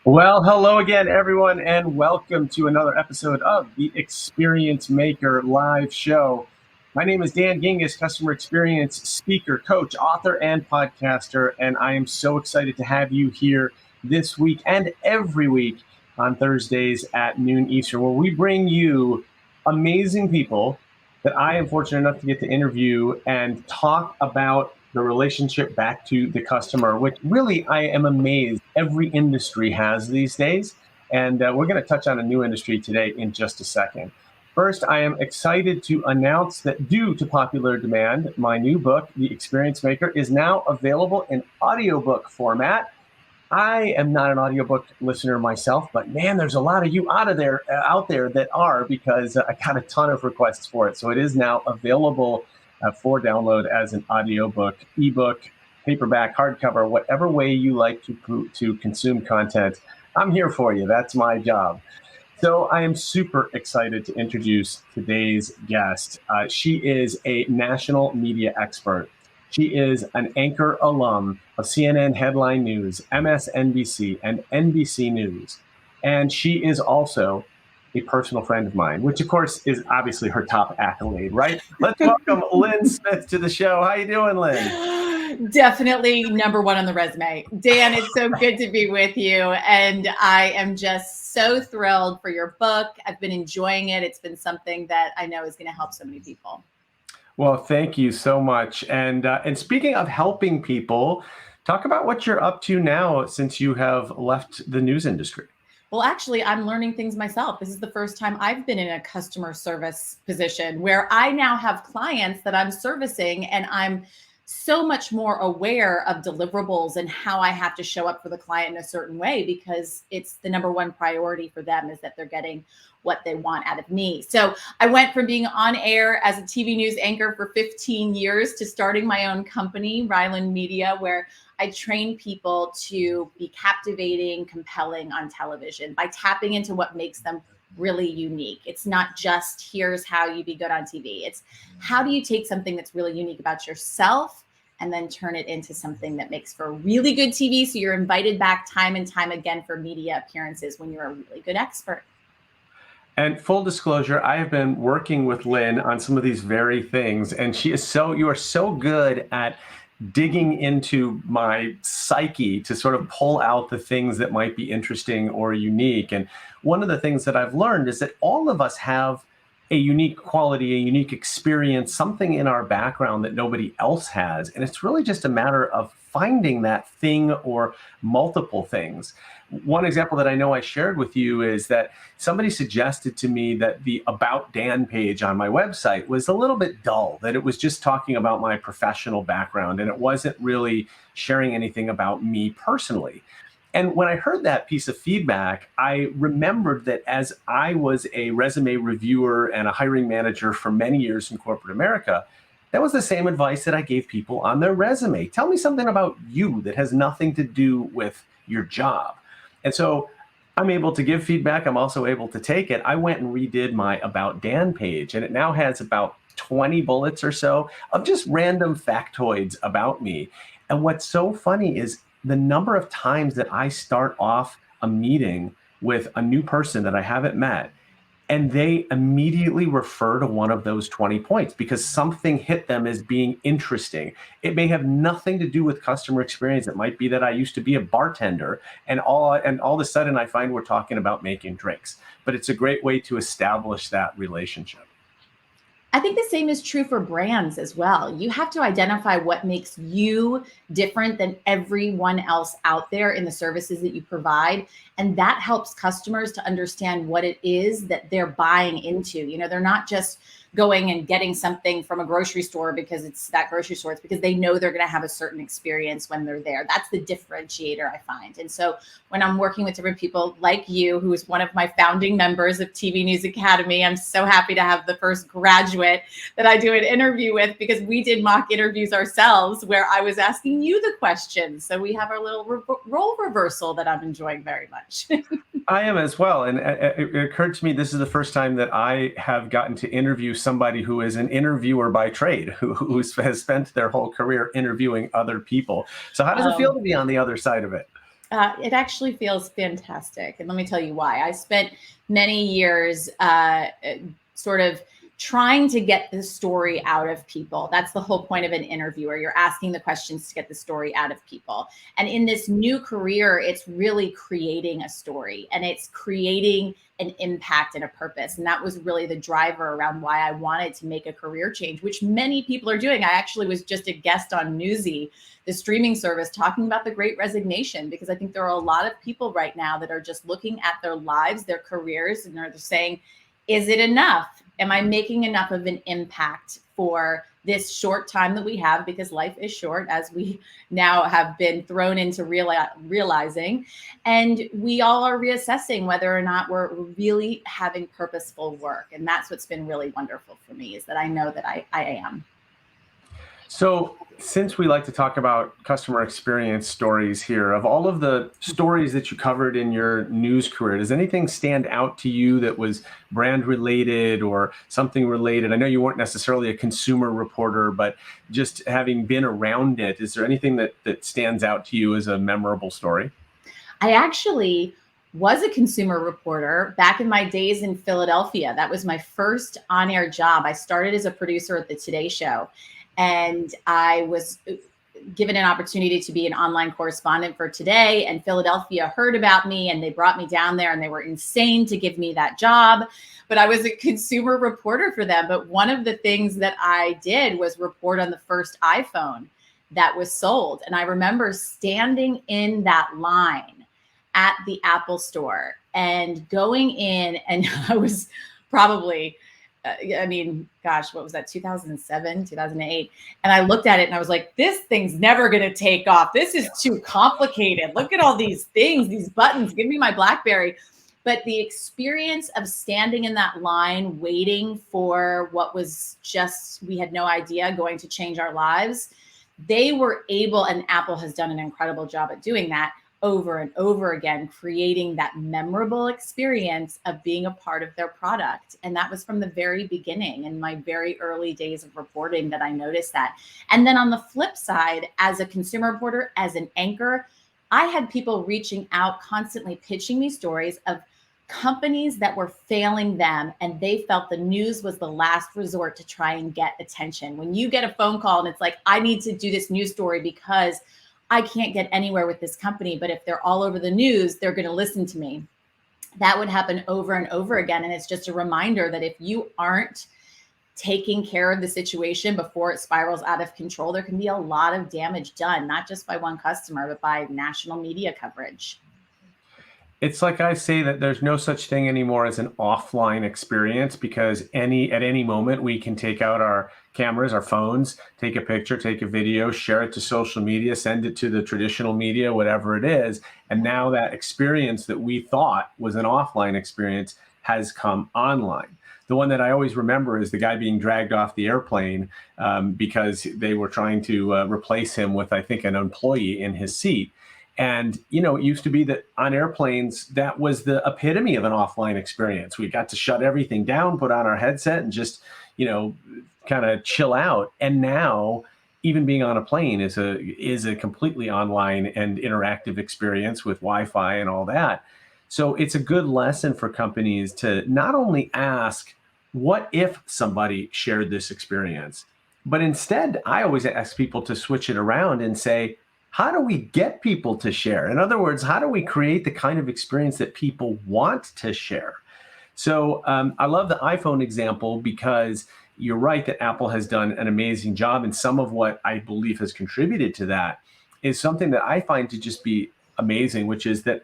Well, hello again, everyone, and welcome to another episode of the Experience Maker live show. My name is Dan Gingiss, customer experience speaker, coach, author, and podcaster, and I am so excited to have you here this week and every week on Thursdays at noon Eastern, where we bring you amazing people that I am fortunate enough to get to interview and talk about the relationship back to the customer, which really I am amazed every industry has these days. And we're going to touch on a new industry today in just a second. First, I am excited to announce that due to popular demand, my new book, The Experience Maker, is now available in audiobook format. I am not an audiobook listener myself, but man, there's a lot of you out there that are, because I got a ton of requests for it. So it is now available for download as an audiobook, ebook, paperback, hardcover, whatever way you like to consume content. I'm here for you. That's my job. So I am super excited to introduce today's guest. She is a national media expert. She is an Anchor alum of CNN Headline News, MSNBC, and NBC News. And she is also a personal friend of mine, which of course is obviously her top accolade, right? Let's welcome Lynn Smith to the show. How you doing, Lynn? Definitely number one on the resume. Dan, it's so good to be with you. And I am just so thrilled for your book. I've been enjoying it. It's been something that I know is going to help so many people. Well, thank you so much. And speaking of helping people, talk about what you're up to now since you have left the news industry. Well, actually, I'm learning things myself. This is the first time I've been in a customer service position where I now have clients that I'm servicing, and I'm so much more aware of deliverables and how I have to show up for the client in a certain way, because it's the number one priority for them is that they're getting what they want out of me. So I went from being on air as a TV news anchor for 15 years to starting my own company, Ryland Media, where I train people to be captivating, compelling on television by tapping into what makes them really unique. It's not just here's how you be good on TV. It's how do you take something that's really unique about yourself and then turn it into something that makes for really good TV, so you're invited back time and time again for media appearances when you're a really good expert. And full disclosure, I have been working with Lynn on some of these very things, and you are so good at digging into my psyche to sort of pull out the things that might be interesting or unique. And one of the things that I've learned is that all of us have a unique quality, a unique experience, something in our background that nobody else has. And it's really just a matter of finding that thing or multiple things. One example that I know I shared with you is that somebody suggested to me that the About Dan page on my website was a little bit dull, that it was just talking about my professional background and it wasn't really sharing anything about me personally. And when I heard that piece of feedback, I remembered that as I was a resume reviewer and a hiring manager for many years in corporate America, that was the same advice that I gave people on their resume. Tell me something about you that has nothing to do with your job. And so I'm able to give feedback. I'm also able to take it. I went and redid my About Dan page, and it now has about 20 bullets or so of just random factoids about me. And what's so funny is the number of times that I start off a meeting with a new person that I haven't met, and they immediately refer to one of those 20 points because something hit them as being interesting. It may have nothing to do with customer experience. It might be that I used to be a bartender, and all of a sudden I find we're talking about making drinks. But it's a great way to establish that relationship. I think the same is true for brands as well. You have to identify what makes you different than everyone else out there in the services that you provide. And that helps customers to understand what it is that they're buying into. You know, they're not just going and getting something from a grocery store because it's that grocery store. It's because they know they're going to have a certain experience when they're there. That's the differentiator, I find. And so when I'm working with different people like you, who is one of my founding members of TV News Academy, I'm so happy to have the first graduate that I do an interview with, because we did mock interviews ourselves where I was asking you the questions. So we have our little role reversal that I'm enjoying very much. I am as well. And it occurred to me, this is the first time that I have gotten to interview somebody who is an interviewer by trade, who has spent their whole career interviewing other people. So how does it feel to be on the other side of it? It actually feels fantastic. And let me tell you why. I spent many years sort of trying to get the story out of people. That's the whole point of an interviewer. You're asking the questions to get the story out of people. And in this new career, it's really creating a story and it's creating an impact and a purpose. And that was really the driver around why I wanted to make a career change, which many people are doing. I actually was just a guest on Newsy, the streaming service, talking about the Great Resignation, because I think there are a lot of people right now that are just looking at their lives, their careers, and they're saying, is it enough? Am I making enough of an impact for this short time that we have? Because life is short, as we now have been thrown into realizing. And we all are reassessing whether or not we're really having purposeful work. And that's what's been really wonderful for me, is that I know that I am. So since we like to talk about customer experience stories here, of all of the stories that you covered in your news career, does anything stand out to you that was brand related or something related? I know you weren't necessarily a consumer reporter, but just having been around it, is there anything that stands out to you as a memorable story? I actually was a consumer reporter back in my days in Philadelphia. That was my first on-air job. I started as a producer at the Today Show, and I was given an opportunity to be an online correspondent for Today, and Philadelphia heard about me and they brought me down there, and they were insane to give me that job. But I was a consumer reporter for them. But one of the things that I did was report on the first iPhone that was sold. And I remember standing in that line at the Apple store and going in, and I was probably gosh, what was that, 2007, 2008? And I looked at it and I was like, this thing's never going to take off. This is too complicated. Look at all these things, these buttons. Give me my BlackBerry. But the experience of standing in that line, waiting for what was just, we had no idea, going to change our lives, they were able, and Apple has done an incredible job at doing that over and over again, creating that memorable experience of being a part of their product. And that was from the very beginning, in my very early days of reporting, that I noticed that. And then on the flip side, as a consumer reporter, as an anchor, I had people reaching out, constantly pitching me stories of companies that were failing them, and they felt the news was the last resort to try and get attention. When you get a phone call and it's like, I need to do this news story because I can't get anywhere with this company, but if they're all over the news, they're going to listen to me. That would happen over and over again. And it's just a reminder that if you aren't taking care of the situation before it spirals out of control, there can be a lot of damage done, not just by one customer, but by national media coverage. It's like I say that there's no such thing anymore as an offline experience, because at any moment we can take out our cameras, our phones, take a picture, take a video, share it to social media, send it to the traditional media, whatever it is. And now that experience that we thought was an offline experience has come online. The one that I always remember is the guy being dragged off the airplane because they were trying to replace him with, I think, an employee in his seat. And, it used to be that on airplanes, that was the epitome of an offline experience. We got to shut everything down, put on our headset, and just, kind of chill out. And now, even being on a plane is a completely online and interactive experience with Wi-Fi and all that. So it's a good lesson for companies to not only ask, what if somebody shared this experience? But instead, I always ask people to switch it around and say, how do we get people to share? In other words, how do we create the kind of experience that people want to share? So I love the iPhone example, because you're right that Apple has done an amazing job. And some of what I believe has contributed to that is something that I find to just be amazing, which is that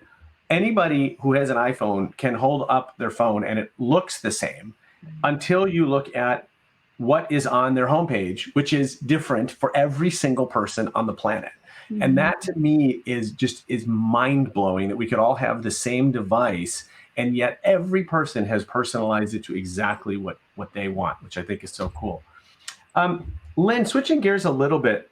anybody who has an iPhone can hold up their phone and it looks the same until you look at what is on their homepage, which is different for every single person on the planet. And that to me is mind blowing, that we could all have the same device, and yet every person has personalized it to exactly what they want, which I think is so cool. Lynn, switching gears a little bit,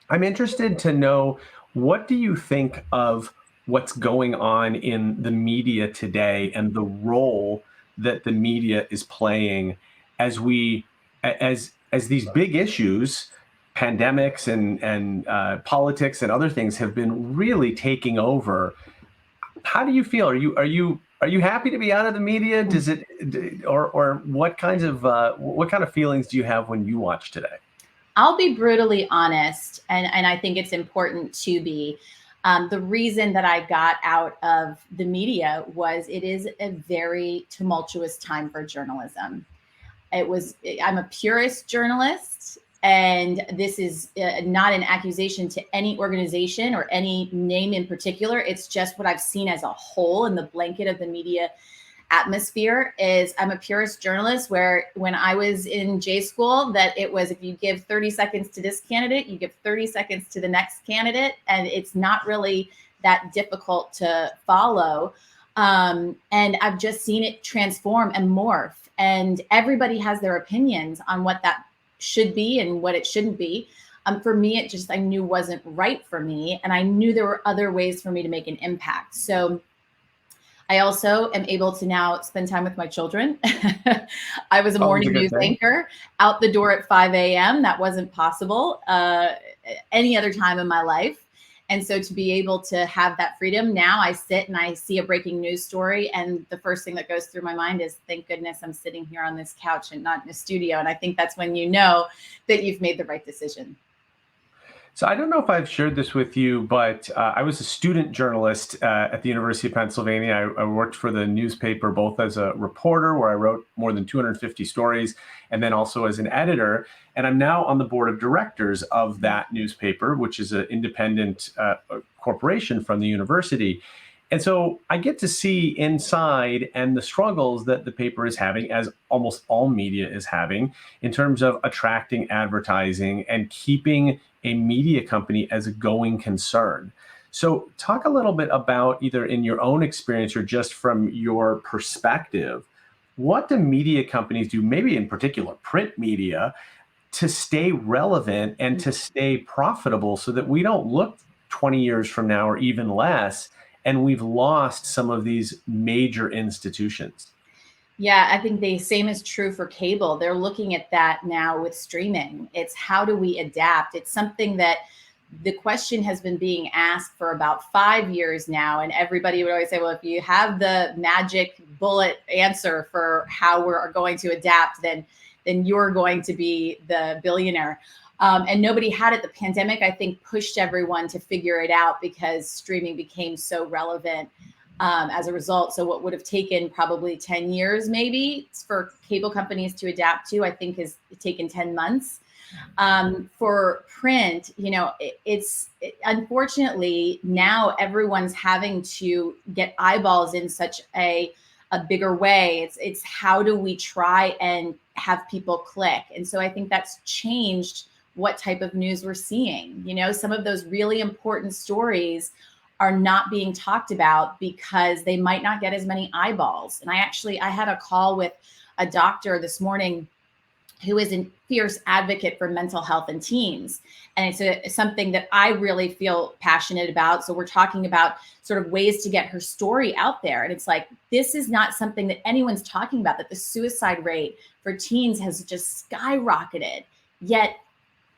I'm interested to know, what do you think of what's going on in the media today and the role that the media is playing as these big issues pandemics and politics and other things have been really taking over. How do you feel? Are you happy to be out of the media? Does it, or what kind of feelings do you have when you watch today? I'll be brutally honest, and I think it's important to be. The reason that I got out of the media was it is a very tumultuous time for journalism. I'm a purist journalist, and this is not an accusation to any organization or any name in particular. It's just what I've seen as a whole in the blanket of the media atmosphere. Is I'm a purist journalist, where when I was in J school, that it was, if you give 30 seconds to this candidate, you give 30 seconds to the next candidate, and it's not really that difficult to follow. And I've just seen it transform and morph, and everybody has their opinions on what that should be and what it shouldn't be. For me, it just, I knew wasn't right for me, and I knew there were other ways for me to make an impact. So I also am able to now spend time with my children. I was a morning news anchor, out the door at 5 a.m. That wasn't possible any other time in my life. And so to be able to have that freedom, now I sit and I see a breaking news story, and the first thing that goes through my mind is, thank goodness I'm sitting here on this couch and not in a studio. And I think that's when you know that you've made the right decision. So I don't know if I've shared this with you, but I was a student journalist at the University of Pennsylvania. I worked for the newspaper both as a reporter, where I wrote more than 250 stories, and then also as an editor. And I'm now on the board of directors of that newspaper, which is an independent corporation from the university. And so I get to see inside and the struggles that the paper is having, as almost all media is having, in terms of attracting advertising and keeping a media company as a going concern. So talk a little bit about, either in your own experience or just from your perspective, what do media companies do, maybe in particular print media, to stay relevant and to stay profitable, so that we don't look 20 years from now or even less and we've lost some of these major institutions? Yeah, I think the same is true for cable. They're looking at that now with streaming. It's, how do we adapt? It's something that the question has been being asked for about 5 years now. And everybody would always say, well, if you have the magic bullet answer for how we're going to adapt, then you're going to be the billionaire. And nobody had it. The pandemic, I think, pushed everyone to figure it out, because streaming became so relevant as a result. So what would have taken probably 10 years, maybe, for cable companies to adapt to, I think has taken 10 months. For print, unfortunately, now everyone's having to get eyeballs in such a bigger way. It's how do we try and have people click? And so I think that's changed what type of news we're seeing. Some of those really important stories are not being talked about because they might not get as many eyeballs. And I had a call with a doctor this morning who is a fierce advocate for mental health in teens. And it's something that I really feel passionate about. So we're talking about sort of ways to get her story out there. And it's like, this is not something that anyone's talking about, that the suicide rate for teens has just skyrocketed. Yet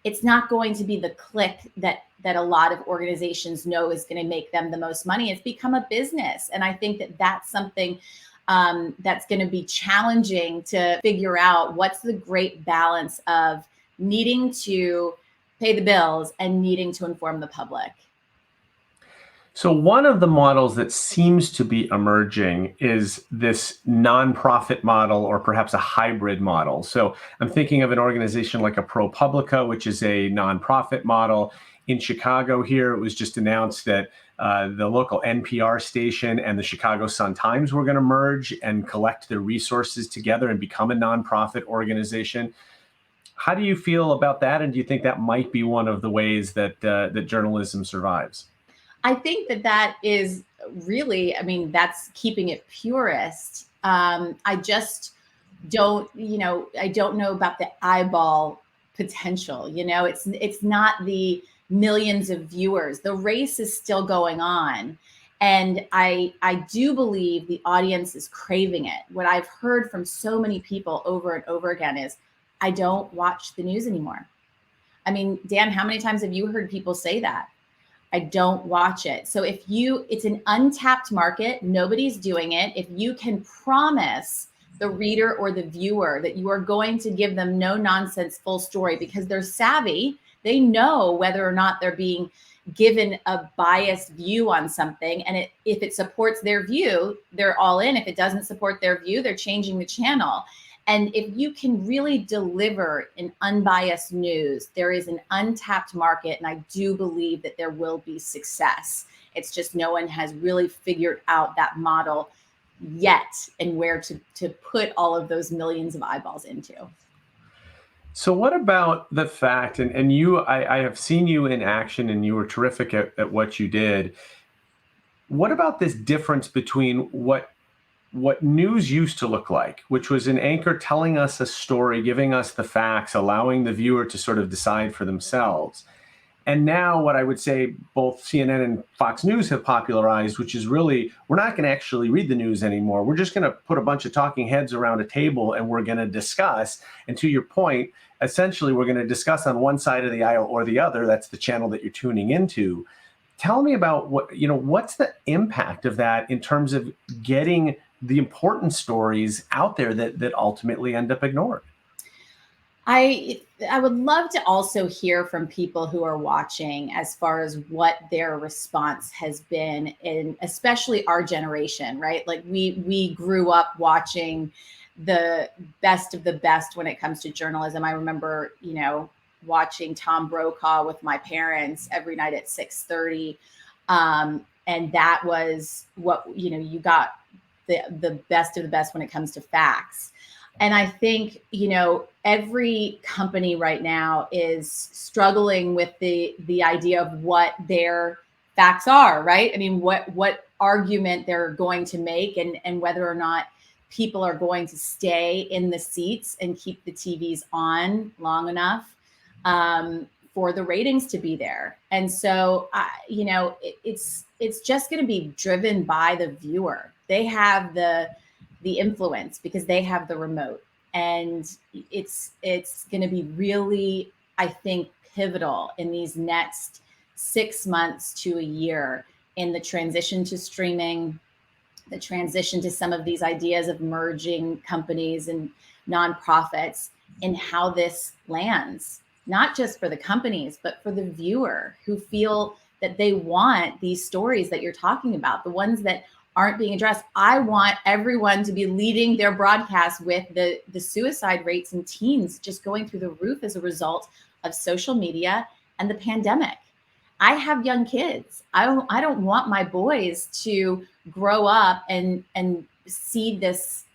it's not going to be the click that a lot of organizations know is going to make them the most money. It's become a business. And I think that that's something that's going to be challenging to figure out. What's the great balance of needing to pay the bills and needing to inform the public? So one of the models that seems to be emerging is this nonprofit model, or perhaps a hybrid model. So I'm thinking of an organization like a ProPublica, which is a nonprofit model. In Chicago here, it was just announced that the local NPR station and the Chicago Sun-Times were going to merge and collect their resources together and become a nonprofit organization. How do you feel about that? And do you think that might be one of the ways that that journalism survives? I think that is really, that's keeping it purist. I just don't, I don't know about the eyeball potential. It's not the millions of viewers. The race is still going on. And I do believe the audience is craving it. What I've heard from so many people over and over again is, I don't watch the news anymore. I mean, Dan, how many times have you heard people say that? I don't watch it. So it's an untapped market, nobody's doing it. If you can promise the reader or the viewer that you are going to give them no nonsense full story, because they're savvy, they know whether or not they're being given a biased view on something. And if it supports their view, they're all in. If it doesn't support their view, they're changing the channel. And if you can really deliver an unbiased news, there is an untapped market. And I do believe that there will be success. It's just no one has really figured out that model yet and where to put all of those millions of eyeballs into. So what about the fact, and you, I have seen you in action and you were terrific at what you did. What about this difference between what news used to look like, which was an anchor telling us a story, giving us the facts, allowing the viewer to sort of decide for themselves. And now what I would say both CNN and Fox News have popularized, which is really, we're not going to actually read the news anymore. We're just going to put a bunch of talking heads around a table and we're going to discuss. And to your point, essentially, we're going to discuss on one side of the aisle or the other. That's the channel that you're tuning into. Tell me about what's the impact of that in terms of getting the important stories out there that ultimately end up ignored. I would love to also hear from people who are watching as far as what their response has been, in especially our generation, right? Like we grew up watching the best of the best when it comes to journalism. I remember, watching Tom Brokaw with my parents every night at 6:30. And that was what, you got the best of the best when it comes to facts. And I think, every company right now is struggling with the idea of what their facts are, right? I mean, what argument they're going to make and whether or not people are going to stay in the seats and keep the TVs on long enough for the ratings to be there. And so, it's just going to be driven by the viewer. They have the influence because they have the remote. And it's going to be really, I think, pivotal in these next 6 months to a year in the transition to streaming, the transition to some of these ideas of merging companies and nonprofits, and how this lands, not just for the companies, but for the viewer who feel that they want these stories that you're talking about, the ones that aren't being addressed. I want everyone to be leading their broadcast with the suicide rates in teens just going through the roof as a result of social media and the pandemic. I have young kids. I don't want my boys to grow up and see this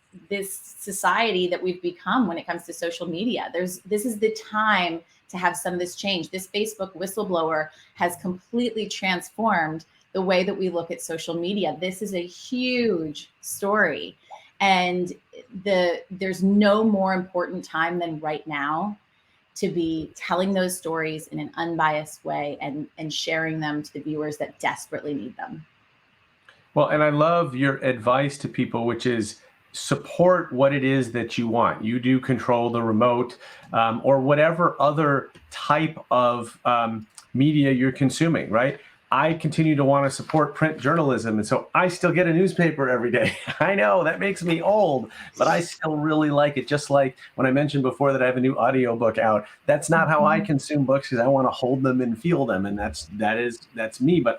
society that we've become when it comes to social media. This is the time to have some of this change. This Facebook whistleblower has completely transformed the way that we look at social media. This is a huge story. And there's no more important time than right now to be telling those stories in an unbiased way and sharing them to the viewers that desperately need them. Well, and I love your advice to people, which is support what it is that you want. You do control the remote or whatever other type of media you're consuming, right? I continue to want to support print journalism. And so I still get a newspaper every day. I know that makes me old, but I still really like it. Just like when I mentioned before that I have a new audiobook out. That's not how I consume books, because I want to hold them and feel them. And that's me. But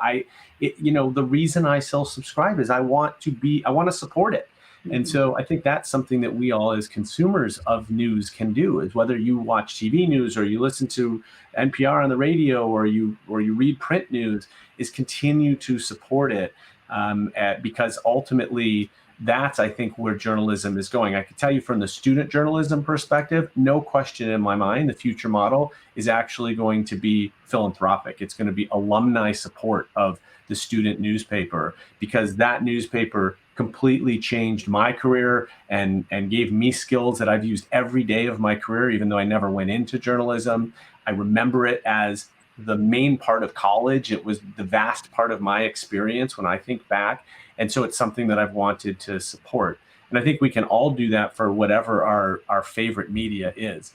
the reason I still subscribe is I want to support it. And so I think that's something that we all as consumers of news can do, is whether you watch TV news or you listen to NPR on the radio or you read print news, is continue to support it because ultimately that's, I think, where journalism is going. I can tell you from the student journalism perspective, no question in my mind, the future model is actually going to be philanthropic. It's going to be alumni support of the student newspaper, because that newspaper completely changed my career and gave me skills that I've used every day of my career, even though I never went into journalism. I remember it as the main part of college. It was the vast part of my experience when I think back. And so it's something that I've wanted to support. And I think we can all do that for whatever our favorite media is.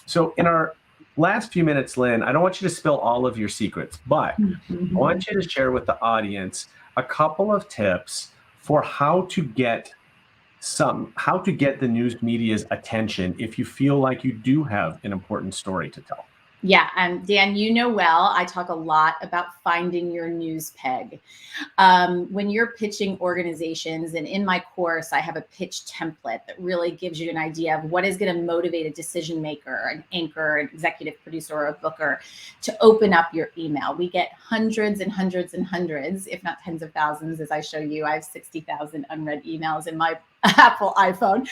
So in our last few minutes, Lynn, I don't want you to spill all of your secrets, but I want you to share with the audience a couple of tips for how to get the news media's attention if you feel like you do have an important story to tell. Yeah, Dan, you know well, I talk a lot about finding your news peg. When you're pitching organizations, and in my course, I have a pitch template that really gives you an idea of what is going to motivate a decision maker, an anchor, an executive producer, or a booker to open up your email. We get hundreds and hundreds and hundreds, if not tens of thousands, as I show you. I have 60,000 unread emails in my Apple iPhone.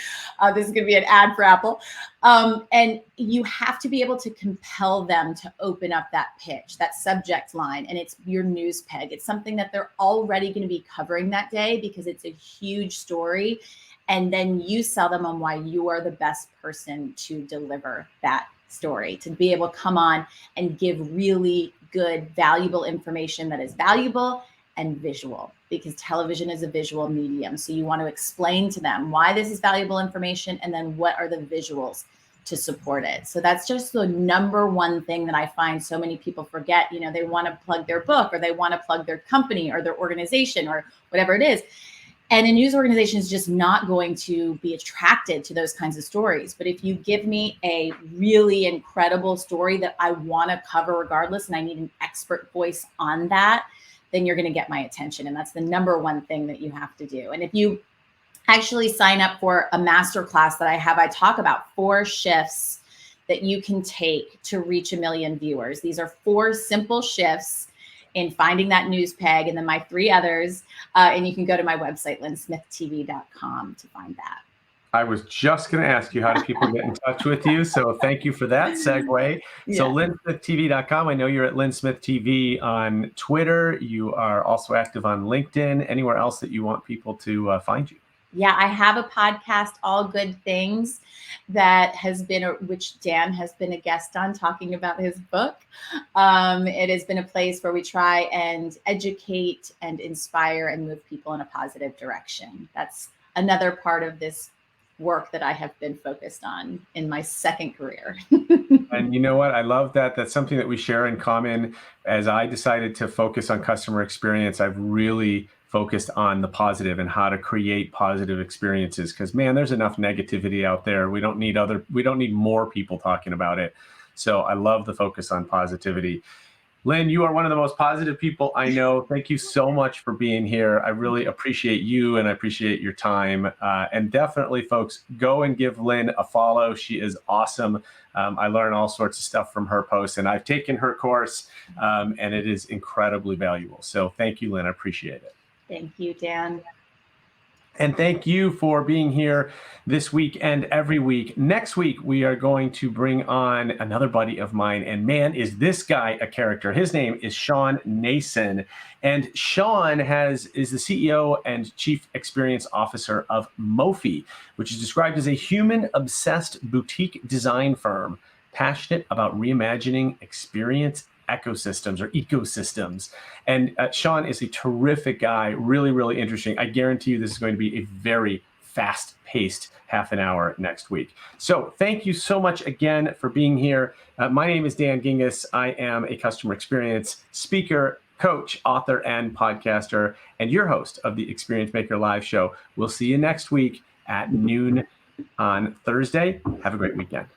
This is going to be an ad for Apple. And you have to be able to compel them to open up that pitch, that subject line, and it's your news peg. It's something that they're already going to be covering that day because it's a huge story. And then you sell them on why you are the best person to deliver that story, to be able to come on and give really good, valuable information that is valuable and visual, because television is a visual medium. So you want to explain to them why this is valuable information and then what are the visuals to support it. So that's just the number one thing that I find so many people forget. You know, they want to plug their book or they want to plug their company or their organization or whatever it is. And a news organization is just not going to be attracted to those kinds of stories. But if you give me a really incredible story that I want to cover regardless, and I need an expert voice on that, then you're going to get my attention. And that's the number one thing that you have to do. And if you actually sign up for a masterclass that I have, I talk about 4 shifts that you can take to reach 1 million viewers. These are 4 simple shifts in finding that news peg, and then my 3 others. And you can go to my website, lynnsmithtv.com, to find that. I was just going to ask you, how do people get in touch with you? So thank you for that segue. Yeah. So lynnsmithtv.com. I know you're at Lynn Smith TV on Twitter. You are also active on LinkedIn. Anywhere else that you want people to find you? Yeah, I have a podcast, All Good Things, that has been, which Dan has been a guest on, talking about his book. It has been a place where we try and educate and inspire and move people in a positive direction. That's another part of this work that I have been focused on in my second career. And you know what? I love that. That's something that we share in common. As I decided to focus on customer experience, I've really focused on the positive and how to create positive experiences. Because man, there's enough negativity out there. We don't need more people talking about it. So I love the focus on positivity. Lynn, you are one of the most positive people I know. Thank you so much for being here. I really appreciate you and I appreciate your time. And definitely, folks, go and give Lynn a follow. She is awesome. I learn all sorts of stuff from her posts, and I've taken her course, and it is incredibly valuable. So thank you, Lynn. I appreciate it. Thank you, Dan. And thank you for being here this week and every week. Next week, we are going to bring on another buddy of mine. And man, is this guy a character. His name is Sean Nason. And Sean is the CEO and Chief Experience Officer of Mophie, which is described as a human-obsessed boutique design firm passionate about reimagining experience ecosystems. And Sean is a terrific guy, really, really interesting. I guarantee you this is going to be a very fast-paced half an hour next week. So thank you so much again for being here. My name is Dan Gingiss. I am a customer experience speaker, coach, author, and podcaster, and your host of the Experience Maker Live Show. We'll see you next week at noon on Thursday. Have a great weekend.